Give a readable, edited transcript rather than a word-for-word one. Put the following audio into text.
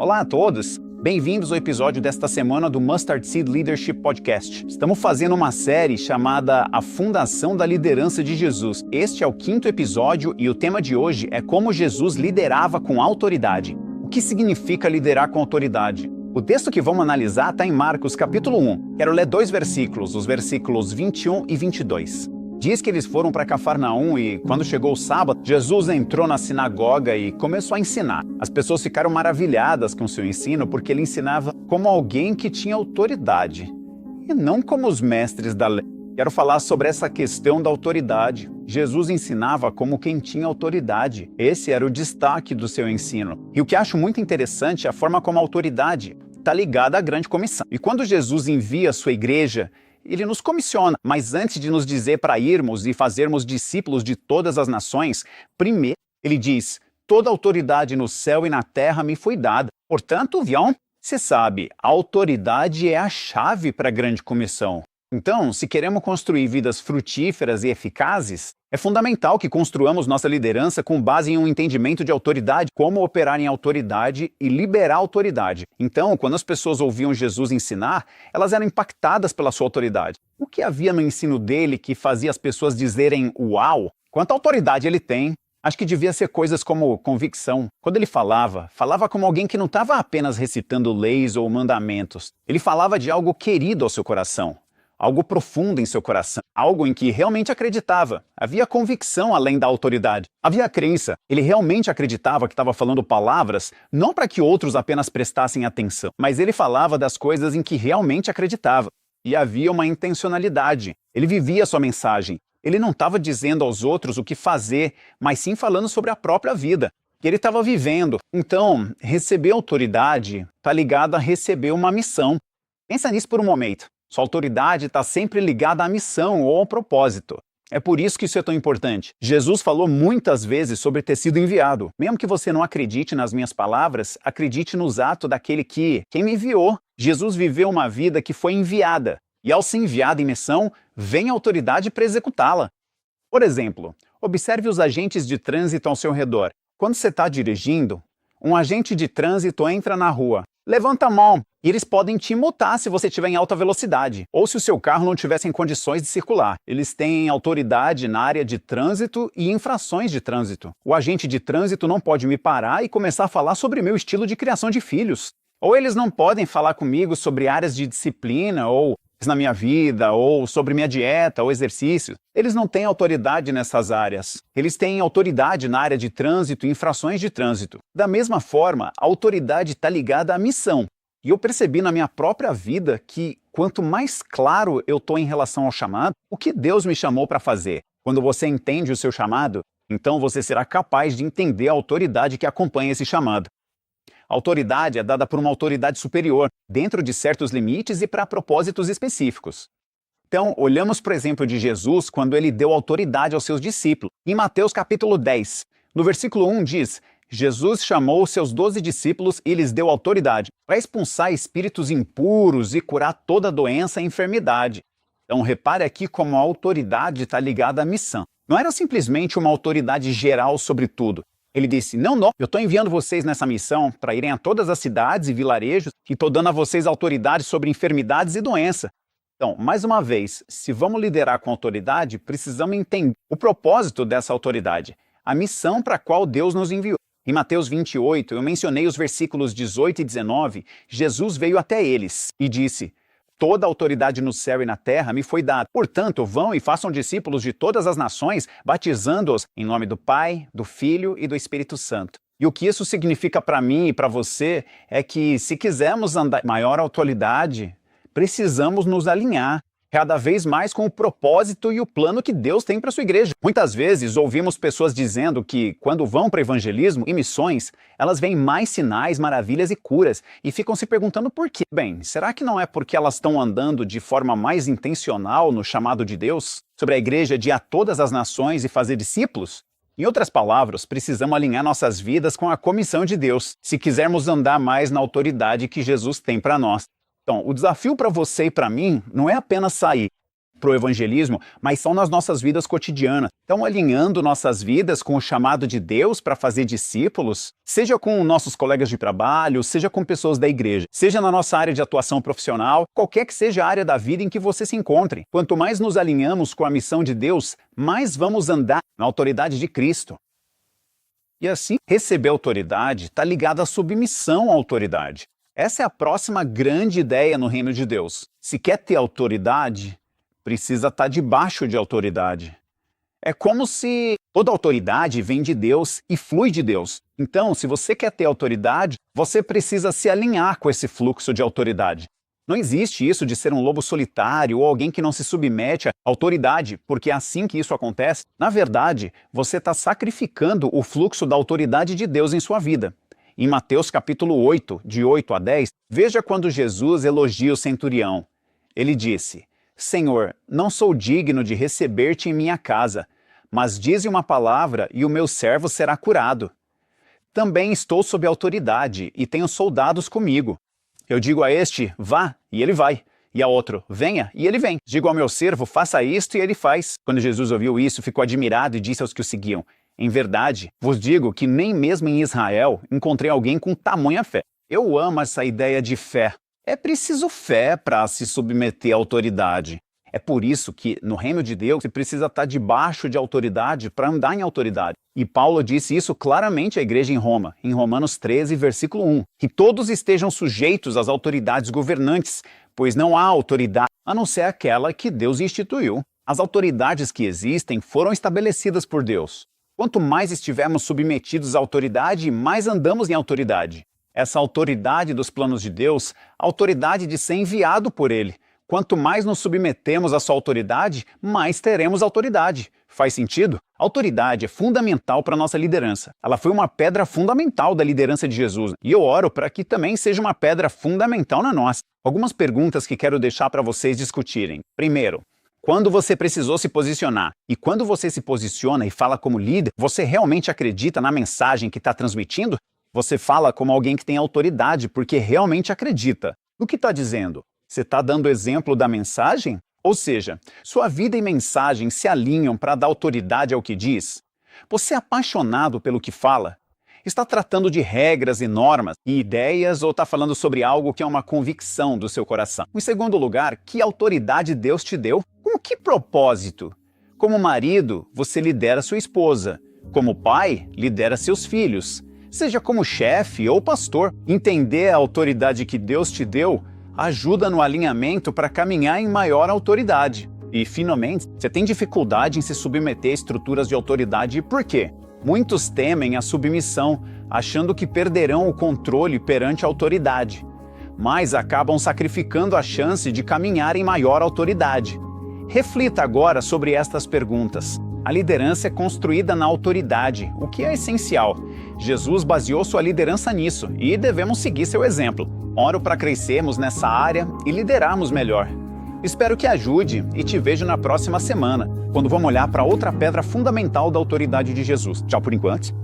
Olá a todos! Bem-vindos ao episódio desta semana do Mustard Seed Leadership Podcast. Estamos fazendo uma série chamada A Fundação da Liderança de Jesus. Este é o 5º episódio e o tema de hoje é como Jesus liderava com autoridade. O que significa liderar com autoridade? O texto que vamos analisar está em Marcos capítulo 1. Quero ler 2 versículos, os versículos 21 e 22. Diz que eles foram para Cafarnaum e, quando chegou o sábado, Jesus entrou na sinagoga e começou a ensinar. As pessoas ficaram maravilhadas com seu ensino porque ele ensinava como alguém que tinha autoridade e não como os mestres da lei. Quero falar sobre essa questão da autoridade. Jesus ensinava como quem tinha autoridade. Esse era o destaque do seu ensino. E o que acho muito interessante é a forma como a autoridade está ligada à grande comissão. E quando Jesus envia a sua igreja, ele nos comissiona, mas antes de nos dizer para irmos e fazermos discípulos de todas as nações, primeiro ele diz: toda autoridade no céu e na terra me foi dada. Portanto, você sabe, a autoridade é a chave para a grande comissão. Então, se queremos construir vidas frutíferas e eficazes, é fundamental que construamos nossa liderança com base em um entendimento de autoridade, como operar em autoridade e liberar autoridade. Então, quando as pessoas ouviam Jesus ensinar, elas eram impactadas pela sua autoridade. O que havia no ensino dele que fazia as pessoas dizerem uau? Quanta autoridade ele tem? Acho que devia ser coisas como convicção. Quando ele falava como alguém que não estava apenas recitando leis ou mandamentos. Ele falava de algo querido ao seu coração. Algo profundo em seu coração, algo em que realmente acreditava. Havia convicção além da autoridade. Havia crença. Ele realmente acreditava que estava falando palavras, não para que outros apenas prestassem atenção, mas ele falava das coisas em que realmente acreditava. E havia uma intencionalidade. Ele vivia sua mensagem. Ele não estava dizendo aos outros o que fazer, mas sim falando sobre a própria vida, que ele estava vivendo. Então, receber autoridade está ligado a receber uma missão. Pensa nisso por um momento. Sua autoridade está sempre ligada à missão ou ao propósito. É por isso que isso é tão importante. Jesus falou muitas vezes sobre ter sido enviado. Mesmo que você não acredite nas minhas palavras, acredite nos atos daquele quem me enviou. Jesus viveu uma vida que foi enviada. E ao ser enviado em missão, vem a autoridade para executá-la. Por exemplo, observe os agentes de trânsito ao seu redor. Quando você está dirigindo, um agente de trânsito entra na rua. Levanta a mão e eles podem te multar se você estiver em alta velocidade ou se o seu carro não tivesse em condições de circular. Eles têm autoridade na área de trânsito e infrações de trânsito. O agente de trânsito não pode me parar e começar a falar sobre meu estilo de criação de filhos. Ou eles não podem falar comigo sobre áreas de disciplina ou na minha vida, ou sobre minha dieta ou exercício. Eles não têm autoridade nessas áreas. Eles têm autoridade na área de trânsito e infrações de trânsito. Da mesma forma, a autoridade está ligada à missão. E eu percebi na minha própria vida que quanto mais claro eu estou em relação ao chamado, o que Deus me chamou para fazer. Quando você entende o seu chamado, então você será capaz de entender a autoridade que acompanha esse chamado. A autoridade é dada por uma autoridade superior, dentro de certos limites e para propósitos específicos. Então, olhamos para o exemplo de Jesus quando ele deu autoridade aos seus discípulos. Em Mateus capítulo 10, no versículo 1 diz: Jesus chamou os seus 12 discípulos e lhes deu autoridade para expulsar espíritos impuros e curar toda doença e enfermidade. Então, repare aqui como a autoridade está ligada à missão. Não era simplesmente uma autoridade geral sobre tudo. Ele disse: não, eu estou enviando vocês nessa missão para irem a todas as cidades e vilarejos e estou dando a vocês autoridade sobre enfermidades e doença. Então, mais uma vez, se vamos liderar com autoridade, precisamos entender o propósito dessa autoridade, a missão para a qual Deus nos enviou. Em Mateus 28, eu mencionei os versículos 18 e 19, Jesus veio até eles e disse: toda a autoridade no céu e na terra me foi dada. Portanto, vão e façam discípulos de todas as nações, batizando-os em nome do Pai, do Filho e do Espírito Santo. E o que isso significa para mim e para você é que, se quisermos andar com maior autoridade, precisamos nos alinhar cada vez mais com o propósito e o plano que Deus tem para a sua igreja. Muitas vezes ouvimos pessoas dizendo que, quando vão para evangelismo e missões, elas veem mais sinais, maravilhas e curas, e ficam se perguntando por quê. Bem, será que não é porque elas estão andando de forma mais intencional no chamado de Deus, sobre a igreja de ir a todas as nações e fazer discípulos? Em outras palavras, precisamos alinhar nossas vidas com a comissão de Deus, se quisermos andar mais na autoridade que Jesus tem para nós. Então, o desafio para você e para mim não é apenas sair, para o evangelismo, mas são nas nossas vidas cotidianas. Estão alinhando nossas vidas com o chamado de Deus para fazer discípulos, seja com nossos colegas de trabalho, seja com pessoas da igreja, seja na nossa área de atuação profissional, qualquer que seja a área da vida em que você se encontre. Quanto mais nos alinhamos com a missão de Deus, mais vamos andar na autoridade de Cristo. E assim, receber autoridade está ligado à submissão à autoridade. Essa é a próxima grande ideia no reino de Deus. Se quer ter autoridade, precisa estar debaixo de autoridade. É como se toda autoridade vem de Deus e flui de Deus. Então, se você quer ter autoridade, você precisa se alinhar com esse fluxo de autoridade. Não existe isso de ser um lobo solitário ou alguém que não se submete à autoridade, porque é assim que isso acontece. Na verdade, você está sacrificando o fluxo da autoridade de Deus em sua vida. Em Mateus capítulo 8, de 8 a 10, veja quando Jesus elogia o centurião. Ele disse: Senhor, não sou digno de receber-te em minha casa, mas dize uma palavra e o meu servo será curado. Também estou sob autoridade e tenho soldados comigo. Eu digo a este, vá, e ele vai. E a outro, venha, e ele vem. Digo ao meu servo, faça isto, e ele faz. Quando Jesus ouviu isso, ficou admirado e disse aos que o seguiam: em verdade, vos digo que nem mesmo em Israel encontrei alguém com tamanha fé. Eu amo essa ideia de fé. É preciso fé para se submeter à autoridade. É por isso que, no reino de Deus, você precisa estar debaixo de autoridade para andar em autoridade. E Paulo disse isso claramente à igreja em Roma, em Romanos 13, versículo 1. Que todos estejam sujeitos às autoridades governantes, pois não há autoridade a não ser aquela que Deus instituiu. As autoridades que existem foram estabelecidas por Deus. Quanto mais estivermos submetidos à autoridade, mais andamos em autoridade. Essa autoridade dos planos de Deus, a autoridade de ser enviado por Ele. Quanto mais nos submetemos à sua autoridade, mais teremos autoridade. Faz sentido? A autoridade é fundamental para a nossa liderança. Ela foi uma pedra fundamental da liderança de Jesus. E eu oro para que também seja uma pedra fundamental na nossa. Algumas perguntas que quero deixar para vocês discutirem. Primeiro, quando você precisou se posicionar? E quando você se posiciona e fala como líder, você realmente acredita na mensagem que está transmitindo? Você fala como alguém que tem autoridade porque realmente acredita. O que está dizendo? Você está dando exemplo da mensagem? Ou seja, sua vida e mensagem se alinham para dar autoridade ao que diz? Você é apaixonado pelo que fala? Está tratando de regras e normas e ideias ou está falando sobre algo que é uma convicção do seu coração? Em segundo lugar, que autoridade Deus te deu? Com que propósito? Como marido, você lidera sua esposa. Como pai, lidera seus filhos. Seja como chefe ou pastor, entender a autoridade que Deus te deu ajuda no alinhamento para caminhar em maior autoridade. E, finalmente, você tem dificuldade em se submeter a estruturas de autoridade. Por quê? Muitos temem a submissão, achando que perderão o controle perante a autoridade, mas acabam sacrificando a chance de caminhar em maior autoridade. Reflita agora sobre estas perguntas. A liderança é construída na autoridade, o que é essencial. Jesus baseou sua liderança nisso e devemos seguir seu exemplo. Oro para crescermos nessa área e liderarmos melhor. Espero que ajude e te vejo na próxima semana, quando vamos olhar para outra pedra fundamental da autoridade de Jesus. Tchau por enquanto.